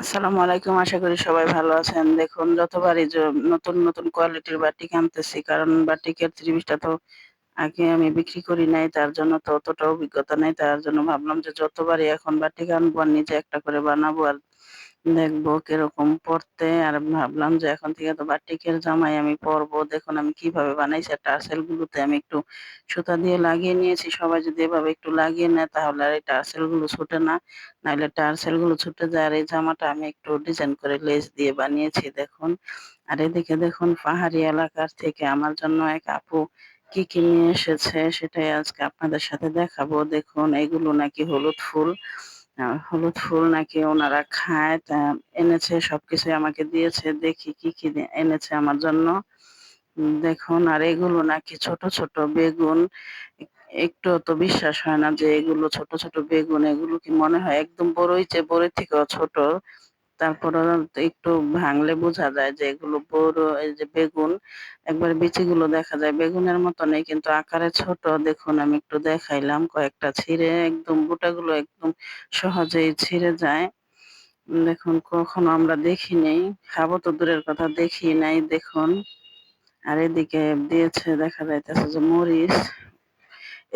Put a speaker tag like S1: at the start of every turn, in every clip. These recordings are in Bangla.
S1: আসসালামু আলাইকুম। আশা করি সবাই ভালো আছেন। দেখুন যতবারই নতুন কোয়ালিটির বাটিক আনতেছি কারণ বাটিকের ত্রিভুজটা তো আগে আমি বিক্রি করি নাই। তার জন্য তো অতটা অভিজ্ঞতা নাই। তার জন্য ভাবলাম যে যতবারই এখন বাটিক আনবো আর নিজে একটা করে বানাবো আর দেখবো কিরকম পড়তে। আর ভাবলাম যে এখন থেকে তো বাটিকের জামাই আমি পরবো। দেখুন আমি কিভাবে বানাইছি আর টার্সেল গুলোতে আমি একটু সুতা দিয়ে লাগিয়ে নিয়েছি। সবাই যদি এভাবে একটু লাগিয়ে নেয় তাহলে আর এই টার্সেল গুলো ছুটে না। নাইলে টার্সেল গুলো ছুটে যায়। আর এই জামাটা আমি একটু ডিজাইন করে লেস দিয়ে বানিয়েছি দেখুন। আর এদিকে দেখুন পাহাড়ি এলাকার থেকে আমার জন্য এক আপু কি নিয়ে এসেছে সেটাই আজকে আপনাদের সাথে দেখাবো। দেখুন এগুলো নাকি হলুদ ফুল। হলুদ ফুল নাকি ওনারা খায়। তা এনেছে সবকিছুই আমাকে দিয়েছে। দেখি কি এনেছে আমার জন্য। দেখুন আর এগুলো নাকি ছোট বেগুন। একটুও তো বিশ্বাস হয় না যে এগুলো ছোট বেগুন। এগুলো কি মনে হয় একদম বড়ই চেয়ে বড়ির থেকেও ছোট। তারপরেও একটু ভাঙলে বোঝা যায় যে এগুলো বড় এই যে বেগুন। একবারে বিচিগুলো দেখা যায় বেগুনের মতনই কিন্তু আকারে ছোট। দেখুন আমি একটু দেখাইলাম কয়েকটা ছিঁড়ে একদম বোটাগুলো একদম সহজেই ছিঁড়ে যায়। দেখুন কখনো আমরা দেখিনি। খাবো তো দূরের কথা দেখি নাই দেখুন। আর এদিকে দিয়েছে দেখা যাইতেছে যে মরিচ।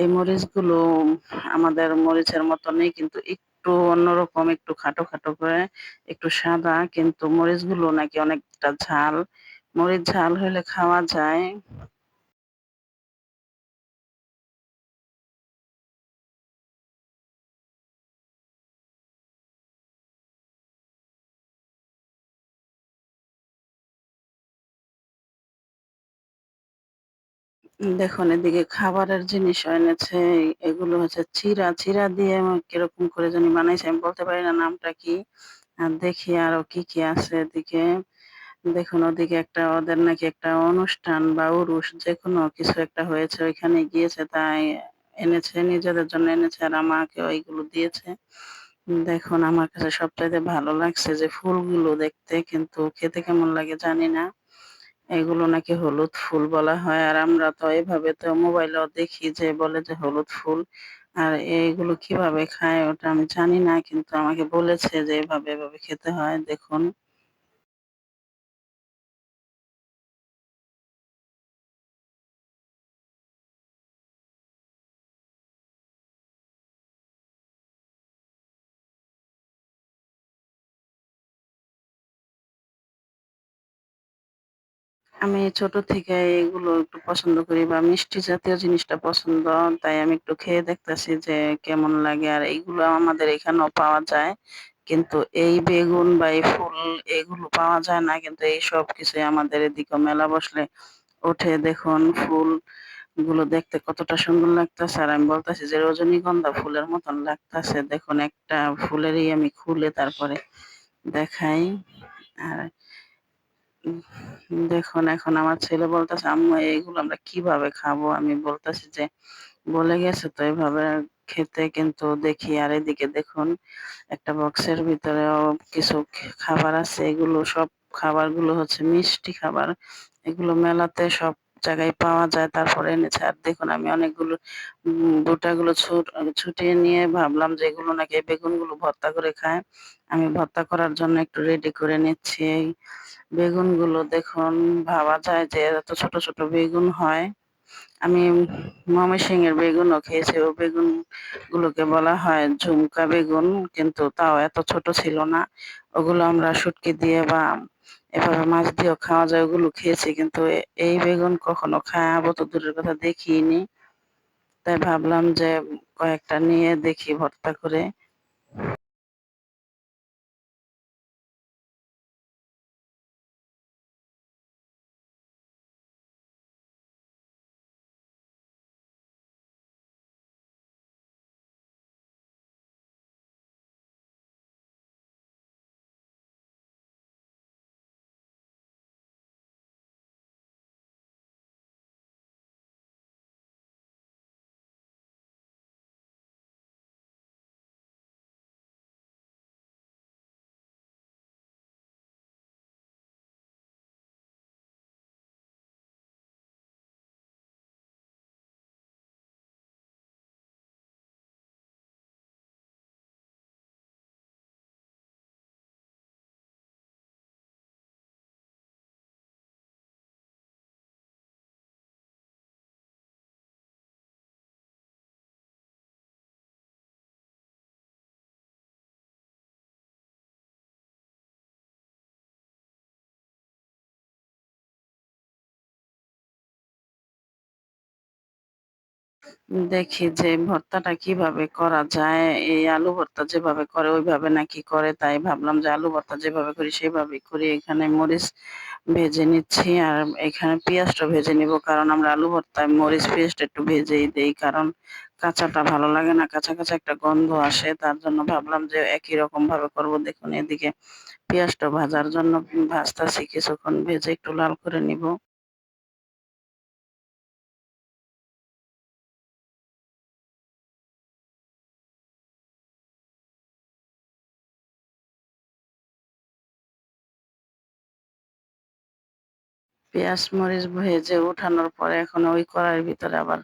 S1: এই মরিচগুলো আমাদের মরিচের মতনই কিন্তু একটু অন্যরকম, একটু খাটো করে, একটু সাদা কিন্তু মরিচগুলো নাকি অনেকটা ঝাল। মরিচ ঝাল হইলে খাওয়া যায়। দেখুন এদিকে খাবারের জিনিসও এনেছে। এগুলো হচ্ছে চিড়া দিয়ে কিরকম করে জানি বানাইছে। আমি বলতে পারি না নামটা কি। আর দেখি আরো কি আছে এদিকে। দেখুন ওদিকে একটা ওদের নাকি একটা অনুষ্ঠান বা উরুস যেকোনো কিছু একটা হয়েছে। ওইখানে গিয়েছে তাই এনেছে, নিজেদের জন্য এনেছে আর আমাকেও এইগুলো দিয়েছে। দেখুন আমার কাছে সবচাইতে ভালো লাগছে যে ফুলগুলো দেখতে কিন্তু খেতে কেমন লাগে জানি না। এগুলো নাকি হলুদ ফুল বলা হয়। আর আমরা তো এভাবে তো মোবাইলেও দেখি যে বলে যে হলুদ ফুল। আর এইগুলো কিভাবে খায় ওটা আমি জানি না। কিন্তু আমাকে বলেছে যে এভাবে খেতে হয় দেখুন। আমি ছোট থেকে এগুলো একটু পছন্দ করি বা মিষ্টি জাতীয় জিনিসটা পছন্দ। তাই আমি একটু খেয়ে দেখতেছি যে কেমন লাগে। আর এইগুলো আমাদের এখানেও পাওয়া যায়। কিন্তু এই বেগুন বা এই ফুল এগুলো পাওয়া যায় না। কিন্তু এই সবকিছুই আমাদের এদিকে মেলা বসলে ওঠে। দেখুন ফুলগুলো দেখতে কতটা সুন্দর লাগতাছে। আর আমি বলতেছি যে রজনীগন্ধা ফুলের মতন লাগতাছে। দেখুন একটা ফুলেরই আমি খুলে তারপরে দেখাই। আর দেখুন এখন আমার ছেলে বলতেছে, "আম্মু এইগুলো আমরা কিভাবে খাবো?" আমি বলতেছি যে, "বলে গেছে তো এভাবে খেতে।" কিন্তু দেখি আর এদিকে দেখুন একটা বক্সের ভিতরেও কিছু খাবার আছে। এগুলো সব খাবারগুলো হচ্ছে মিষ্টি খাবার। এগুলো মেলাতে সব জায়গায় পাওয়া যায়। তারপরে এনেছে। আর দেখুন আমি অনেকগুলো বোটাগুলো ছুটিয়ে নিয়ে ভাবলাম যে এগুলো নাকি এই বেগুনগুলো ভর্তা করে খায়। আমি ভর্তা করার জন্য একটু রেডি করে নিচ্ছি। এই বেগুনগুলো দেখুন ভাবা যায় যে এত ছোট বেগুন হয়। আমি ময়মনসিংহের বেগুনও খেয়েছি। ও বেগুনগুলোকে বলা হয় ঝুমকা বেগুন। কিন্তু তাও এত ছোট ছিল না। ওগুলো আমরা শুটকি দিয়ে বা এভাবে মাছ দিয়েও খাওয়া যায় ওগুলো খেয়েছি। কিন্তু এই বেগুন কখনো খাবো তো দূরের কথা দেখিনি। তাই ভাবলাম যে কয়েকটা নিয়ে দেখি ভর্তা করে। দেখি যে ভর্তাটা কিভাবে করা যায়। এই আলু ভর্তা যেভাবে করে ওইভাবে নাকি করে, তাই ভাবলাম যে আলু ভর্তা যেভাবে করি সেভাবেই করি। এখানে মরিচ ভেজে নিচ্ছি আর এখানে পেঁয়াজটা ভেজে নিব। কারণ আমরা আলু ভর্তায় মরিচ পেঁয়াজটা একটু ভেজেই দেই। কারণ কাঁচাটা ভালো লাগে না। কাঁচা, কাঁচা একটা গন্ধ আসে। তার জন্য ভাবলাম যে একই রকম ভাবে করব। দেখুন এদিকে পেঁয়াজটা ভাজার জন্য ভাজতাছি, কিছুক্ষণ ভেজে একটু লাল করে নিব। পেঁয়াজ মরিচ ভেজে উঠানোর পরে এখন ওই কড়াইয়ের ভিতরে আবার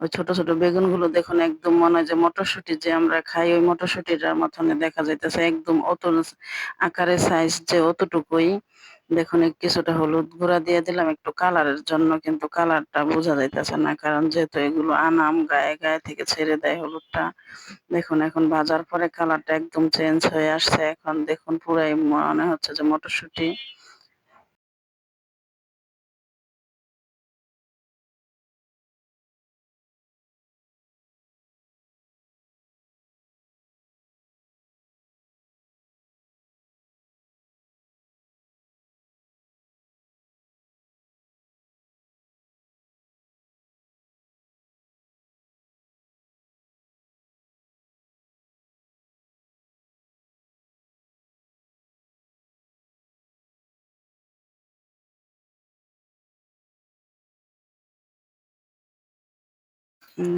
S1: ওই ছোট, ছোট বেগুনগুলো দেখুন একদম মনে হয় যে মটরশুঁটি যে আমরা খাই ওই মটরশুঁটিটার মতনই দেখা যাইতেছে। একদম আকারে সাইজ যে অতটুকুই। দেখুন কিছুটা হলুদ গুঁড়া দিয়ে দিলাম একটু কালারের জন্য, কিন্তু কালারটা বোঝা যাইতেছে না। কারণ যেহেতু এগুলো আনাম গায়ে, গায়ে থেকে ছেড়ে দেয় হলুদটা। দেখুন এখন ভাজার পরে কালারটা একদম চেঞ্জ হয়ে আসছে। এখন দেখুন পুরাই মনে হচ্ছে যে মটরশুঁটি।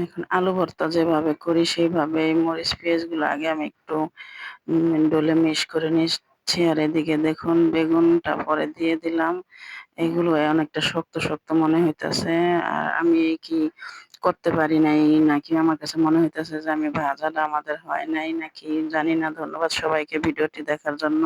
S1: এখন আলু ভর্তা যেভাবে করি সেইভাবেই মরিচ পেঁয়াজগুলো আগে আমি একটু ডলে মিশ করে নিচ্ছি। আর এদিকে দেখুন বেগুনটা পরে দিয়ে দিলাম। এগুলো অনেকটা শক্ত, শক্ত মনে হইতেছে। আর আমি কি করতে পারি নাই নাকি আমার কাছে মনে হইতেছে যে আমি ভাজাটা আমাদের হয় নাই নাকি জানি না। ধন্যবাদ সবাইকে ভিডিওটি দেখার জন্য।